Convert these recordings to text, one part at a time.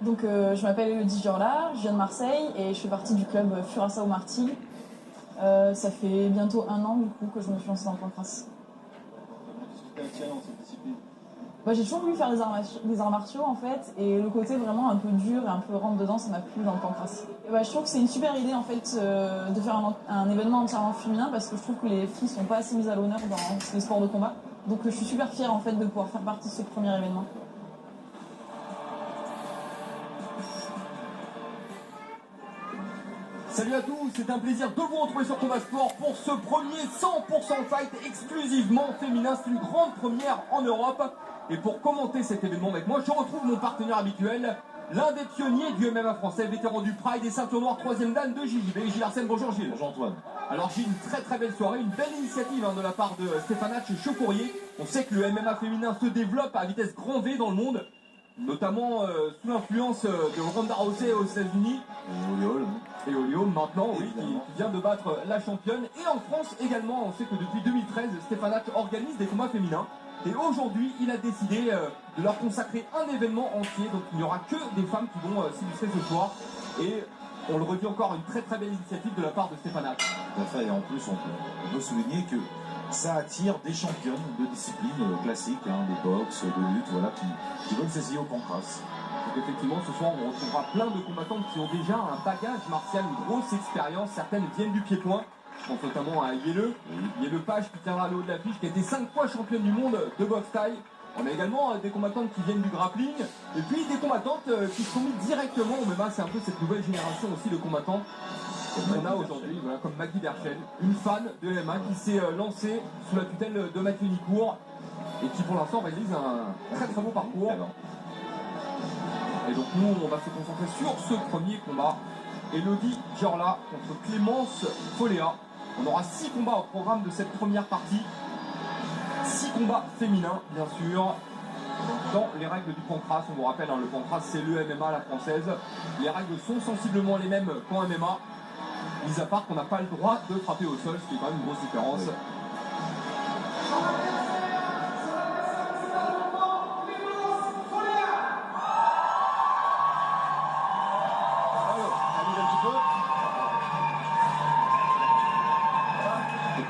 Donc je m'appelle Elodie Giorla, je viens de Marseille et je fais partie du club Curaçao Martigues. Ça fait bientôt 1 an du coup que je me suis lancée dans le pancrace. J'ai toujours voulu faire des arts martiaux en fait, et le côté vraiment un peu dur et un peu rentre dedans, ça m'a plu dans le pancrace. Je trouve que c'est une super idée en fait de faire un événement entièrement féminin, parce que je trouve que les filles sont pas assez mises à l'honneur dans les sports de combat. Donc je suis super fière en fait de pouvoir faire partie de ce premier événement. Salut à tous, c'est un plaisir de vous retrouver sur Combat Sport pour ce premier 100% fight exclusivement féminin. C'est une grande première en Europe. Et pour commenter cet événement avec moi, je retrouve mon partenaire habituel, l'un des pionniers du MMA français, vétéran du Pride et ceinture noire 3e dan de JJB, Gilles Arsène. Bonjour Gilles. Bonjour Antoine. Alors Gilles, une très belle soirée, une belle initiative de la part de Stéphane Hatch Chauffourier. On sait que le MMA féminin se développe à vitesse grand V dans le monde, notamment sous l'influence de Ronda Rousey aux États-Unis. Et Olio maintenant, oui, qui vient de battre la championne. Et en France également, on sait que depuis 2013, Stéphane Hatch organise des combats féminins. Et aujourd'hui, il a décidé de leur consacrer un événement entier. Donc il n'y aura que des femmes qui vont s'illustrer ce soir. Et on le redit encore, une très belle initiative de la part de Stéphane Hatch. Tout à fait, et en plus on peut souligner que ça attire des championnes de disciplines classiques, des boxe, de lutte, voilà, qui veulent s'essayer au pancrace. Donc effectivement, ce soir, on retrouvera plein de combattantes qui ont déjà un bagage martial, une grosse expérience. Certaines viennent du pied-point. Je pense notamment à Yele Page qui tiendra le haut de l'affiche, qui a été 5 fois championne du monde de boxe thaï. On a également des combattantes qui viennent du grappling, et puis des combattantes qui sont mises directement au MMA. C'est un peu cette nouvelle génération aussi de combattantes qu'on a aujourd'hui, voilà, comme Maggie Derchen, une fan de MMA qui s'est lancée sous la tutelle de Mathieu Nicourt, et qui pour l'instant réalise un très beau parcours. Et donc nous, on va se concentrer sur ce premier combat. Elodie Giorla contre Clémence Foléa. On aura 6 combats au programme de cette première partie. 6 combats féminins, bien sûr, dans les règles du pancrace. On vous rappelle, le pancrace, c'est le MMA à la française. Les règles sont sensiblement les mêmes qu'en MMA, mis à part qu'on n'a pas le droit de frapper au sol, ce qui est quand même une grosse différence. Oui.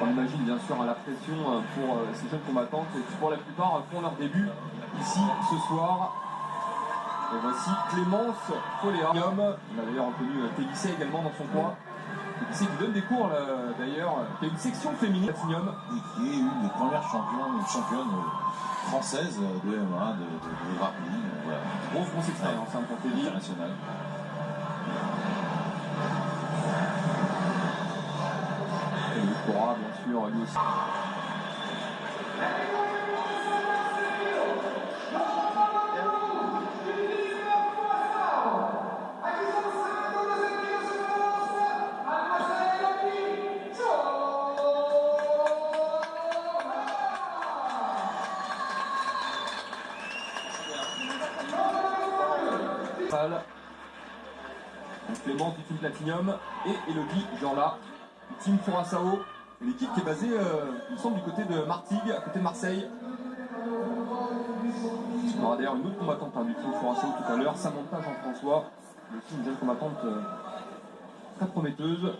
On imagine bien sûr la pression pour ces jeunes combattantes qui pour la plupart font leur début ici ce soir. Et voici Clémence Foléa. On a d'ailleurs reconnu Télissé également dans son coin. Télissé qui donne des cours d'ailleurs, qui a une section féminine Platinium. Et qui est une des premières championnes françaises de MMA, de grappling. Voilà. Grosse expérience pour Télissé. Internationale. Cora, bien sûr, lui aussi. Clément du Team Platinium et Elodie Giorla du Team Curaçao. L'équipe qui est basée, il me semble, du côté de Martigues, à côté de Marseille. On aura d'ailleurs une autre combattante du Team Curaçao tout à l'heure, Samantha Jean-François, aussi une jeune combattante très prometteuse.